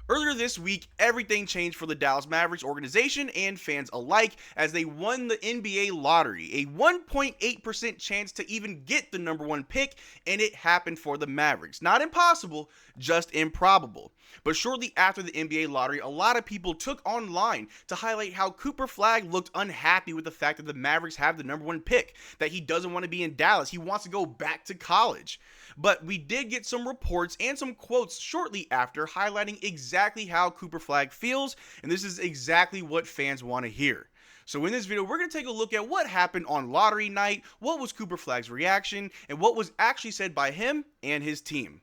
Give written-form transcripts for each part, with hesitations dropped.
Earlier this week, everything changed for the Dallas Mavericks organization and fans alike as they won the NBA lottery, a 1.8% chance to even get the number one pick, and it happened for the Mavericks. Not impossible, just improbable. But shortly after the NBA lottery, a lot of people took online to highlight how Cooper Flagg looked unhappy with the fact that the Mavericks have the number one pick, that he doesn't want to be in Dallas, he wants to go back to college. But we did get some reports and some quotes shortly after highlighting exactly how Cooper Flagg feels, and this is exactly what fans want to hear. So in this video, we're going to take a look at what happened on lottery night, what was Cooper Flagg's reaction, and what was actually said by him and his team.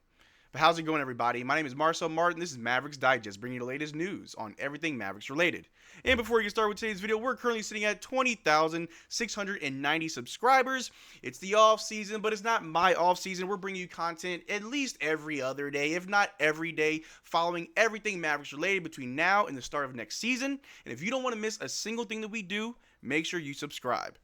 But how's it going, everybody? My name is Marcel Martin. This is Mavs Digest, bringing you the latest news on everything Mavericks related. And before we get started with today's video, we're currently sitting at 20,690 subscribers. It's the off season, but it's not my off season. We're bringing you content at least every other day, if not every day, following everything Mavericks related between now and the start of next season. And if you don't want to miss a single thing that we do, make sure you subscribe.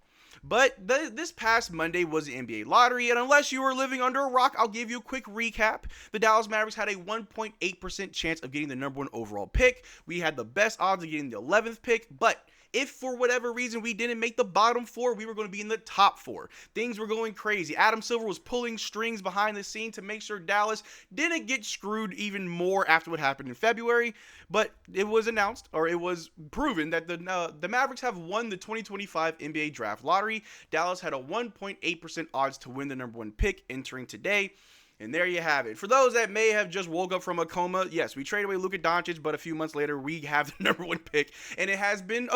But this past Monday was the NBA lottery, and unless you were living under a rock, I'll give you a quick recap. The Dallas Mavericks had a 1.8% chance of getting the number one overall pick. We had the best odds of getting the 11th pick, but if for whatever reason we didn't make the bottom four, we were going to be in the top four. Things were going crazy. Adam Silver was pulling strings behind the scene to make sure Dallas didn't get screwed even more after what happened in February. But it was announced, or it was proven, that the Mavericks have won the 2025 NBA Draft Lottery. Dallas had a 1.8% odds to win the number one pick entering today. And there you have it. For those that may have just woke up from a coma, yes, we traded away Luka Doncic, but a few months later, we have the number one pick, and it has been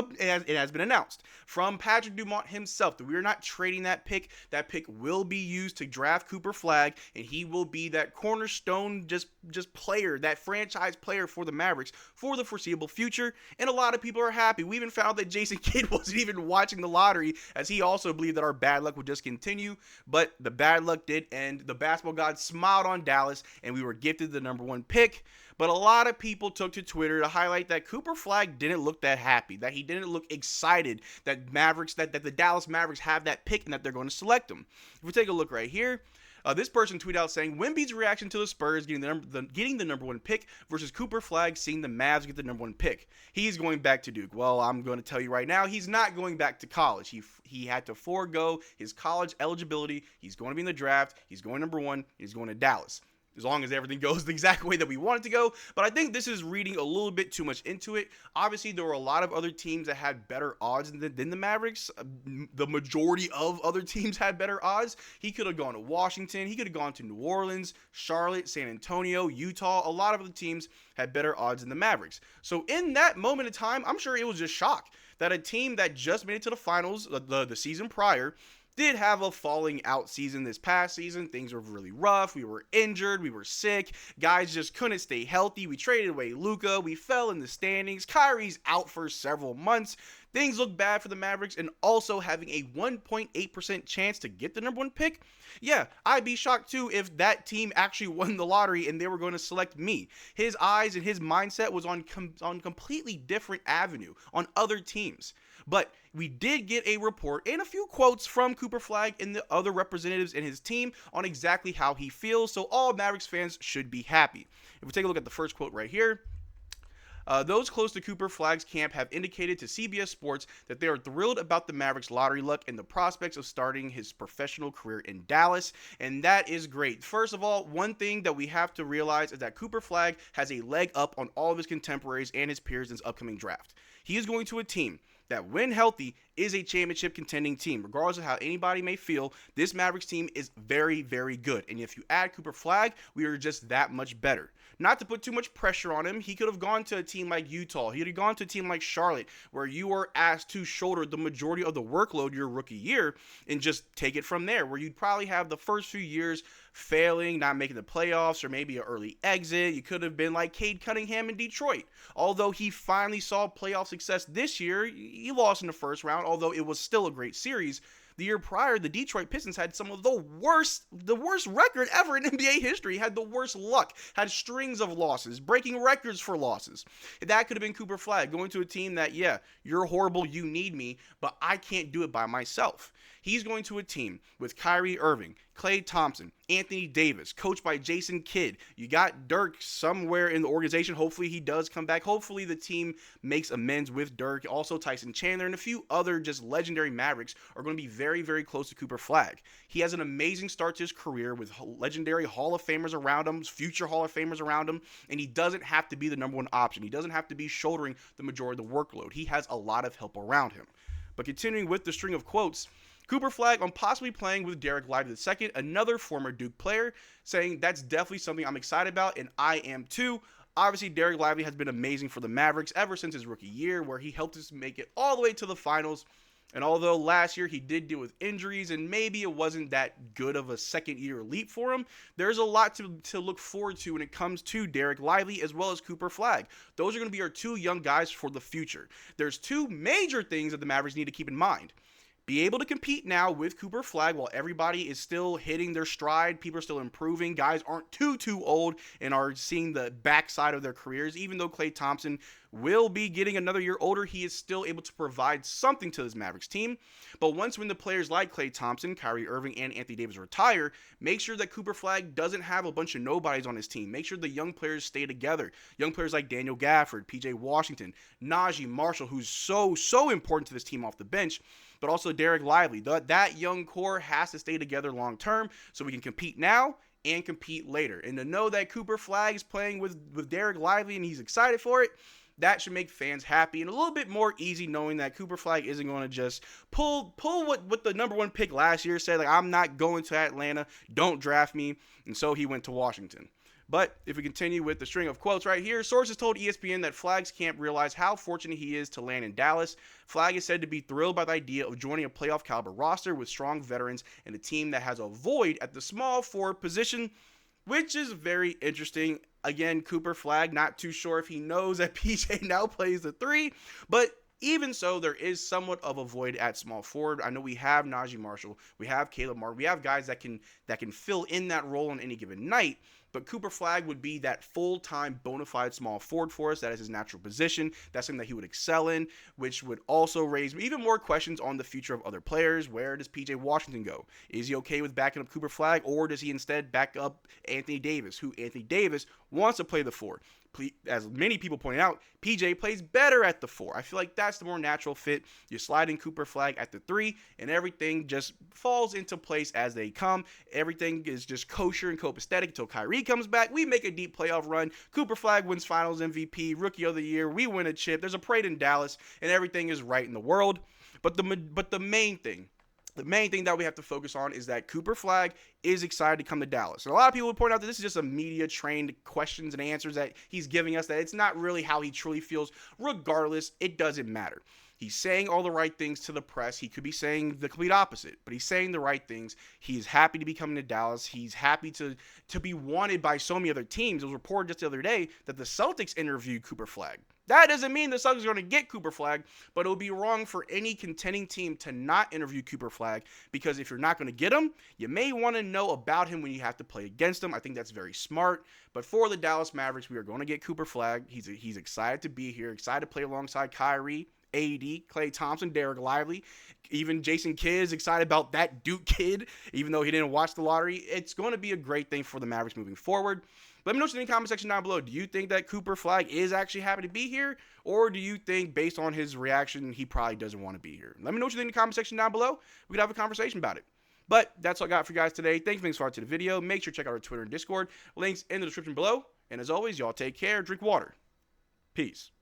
announced from Patrick Dumont himself that we are not trading that pick. That pick will be used to draft Cooper Flagg, and he will be that cornerstone just player, that franchise player for the Mavericks for the foreseeable future. And a lot of people are happy. We even found that Jason Kidd wasn't even watching the lottery, as he also believed that our bad luck would just continue. But the bad luck did end. The basketball gods smiled on Dallas, and we were gifted the number one pick. But a lot of people took to Twitter to highlight that Cooper Flagg didn't look that happy, that he didn't look excited that the Dallas Mavericks have that pick and that they're going to select him. If we take a look right here, this person tweeted out saying, Wemby's reaction to the Spurs getting the number one pick versus Cooper Flagg seeing the Mavs get the number one pick. He's going back to Duke. Well, I'm going to tell you right now, he's not going back to college. He had to forego his college eligibility. He's going to be in the draft. He's going number one. He's going to Dallas, as long as everything goes the exact way that we want it to go. But I think this is reading a little bit too much into it. Obviously, there were a lot of other teams that had better odds than the Mavericks. The majority of other teams had better odds. He could have gone to Washington. He could have gone to New Orleans, Charlotte, San Antonio, Utah. A lot of other teams had better odds than the Mavericks. So in that moment of time, I'm sure it was just shock that a team that just made it to the finals the season prior did have a falling out season this past season. Things were really rough. We were injured. We were sick. Guys just couldn't stay healthy. We traded away Luka. We fell in the standings. Kyrie's out for several months. Things look bad for the Mavericks, and also having a 1.8% chance to get the number one pick. Yeah, I'd be shocked too if that team actually won the lottery and they were going to select me. His eyes and his mindset was on completely different avenue, on other teams. But we did get a report and a few quotes from Cooper Flagg and the other representatives in his team on exactly how he feels, so all Mavericks fans should be happy. If we take a look at the first quote right here, those close to Cooper Flagg's camp have indicated to CBS Sports that they are thrilled about the Mavericks' lottery luck and the prospects of starting his professional career in Dallas, and that is great. First of all, one thing that we have to realize is that Cooper Flagg has a leg up on all of his contemporaries and his peers in this upcoming draft. He is going to a team that, when healthy, is a championship-contending team. Regardless of how anybody may feel, this Mavericks team is very, very good. And if you add Cooper Flagg, we are just that much better. Not to put too much pressure on him, he could have gone to a team like Utah. He could have gone to a team like Charlotte, where you are asked to shoulder the majority of the workload your rookie year and just take it from there, where you'd probably have the first few years failing, not making the playoffs, or maybe an early exit. You could have been like Cade Cunningham in Detroit. Although he finally saw playoff success this year, he lost in the first round, although it was still a great series. The year prior, the Detroit Pistons had some of the worst record ever in NBA history, had the worst luck, had strings of losses, breaking records for losses. That could have been Cooper Flagg, going to a team that, yeah, you're horrible, you need me, but I can't do it by myself. He's going to a team with Kyrie Irving, Klay Thompson, Anthony Davis, coached by Jason Kidd. You got Dirk somewhere in the organization. Hopefully he does come back. Hopefully the team makes amends with Dirk. Also Tyson Chandler and a few other just legendary Mavericks are going to be very, very close to Cooper Flagg. He has an amazing start to his career with legendary Hall of Famers around him, future Hall of Famers around him, and he doesn't have to be the number one option. He doesn't have to be shouldering the majority of the workload. He has a lot of help around him. But continuing with the string of quotes, Cooper Flagg on possibly playing with Derrick Lively II, another former Duke player, saying that's definitely something I'm excited about, and I am too. Obviously, Derrick Lively has been amazing for the Mavericks ever since his rookie year, where he helped us make it all the way to the finals. And although last year he did deal with injuries and maybe it wasn't that good of a second-year leap for him, there's a lot to look forward to when it comes to Derrick Lively as well as Cooper Flagg. Those are going to be our two young guys for the future. There's two major things that the Mavericks need to keep in mind. Be able to compete now with Cooper Flagg while everybody is still hitting their stride. People are still improving. Guys aren't too old and are seeing the backside of their careers. Even though Klay Thompson will be getting another year older, he is still able to provide something to this Mavericks team. But when the players like Klay Thompson, Kyrie Irving, and Anthony Davis retire, make sure that Cooper Flagg doesn't have a bunch of nobodies on his team. Make sure the young players stay together. Young players like Daniel Gafford, PJ Washington, Najee Marshall, who's so important to this team off the bench, but also Derrick Lively. That young core has to stay together long term so we can compete now and compete later. And to know that Cooper Flagg is playing with Derrick Lively and he's excited for it, that should make fans happy and a little bit more easy knowing that Cooper Flagg isn't going to just pull what the number one pick last year said, like, I'm not going to Atlanta, don't draft me, and so he went to Washington. But if we continue with the string of quotes right here, sources told ESPN that Flagg's camp realized how fortunate he is to land in Dallas. Flagg is said to be thrilled by the idea of joining a playoff caliber roster with strong veterans and a team that has a void at the small forward position, which is very interesting. Again, Cooper Flagg, not too sure if he knows that PJ now plays the 3, but even so, there is somewhat of a void at small forward. I know we have Najee Marshall, we have Caleb Martin, we have guys that can fill in that role on any given night. But Cooper Flagg would be that full-time bona fide small forward for us. That is his natural position. That's something that he would excel in, which would also raise even more questions on the future of other players. Where does PJ Washington go? Is he okay with backing up Cooper Flagg, or does he instead back up Anthony Davis, who Anthony Davis wants to play the 4? As many people point out, PJ plays better at the 4. I feel like that's the more natural fit. You slide in Cooper Flagg at the 3, and everything just falls into place as they come. Everything is just kosher and copacetic until Kyrie comes back. We make a deep playoff run. Cooper Flagg wins Finals MVP, Rookie of the Year. We win a chip. There's a parade in Dallas, and everything is right in the world. But the main thing that we have to focus on is that Cooper Flagg is excited to come to Dallas. And a lot of people would point out that this is just a media-trained questions and answers that he's giving us, that it's not really how he truly feels. Regardless, it doesn't matter. He's saying all the right things to the press. He could be saying the complete opposite, but he's saying the right things. He's happy to be coming to Dallas. He's happy to be wanted by so many other teams. It was reported just the other day that the Celtics interviewed Cooper Flagg. That doesn't mean the Celtics are going to get Cooper Flagg, but it would be wrong for any contending team to not interview Cooper Flagg, because if you're not going to get him, you may want to know about him when you have to play against him. I think that's very smart. But for the Dallas Mavericks, we are going to get Cooper Flagg. He's excited to be here, excited to play alongside Kyrie, AD, Klay Thompson, Derrick Lively. Even Jason Kidd is excited about that Duke kid, even though he didn't watch the lottery. It's going to be a great thing for the Mavericks moving forward. Let me know in the comment section down below. Do you think that Cooper Flagg is actually happy to be here? Or do you think, based on his reaction, he probably doesn't want to be here? Let me know what you think in the comment section down below. We could have a conversation about it. But that's all I got for you guys today. Thanks for watching the video. Make sure to check out our Twitter and Discord. Links in the description below. And as always, y'all take care. Drink water. Peace.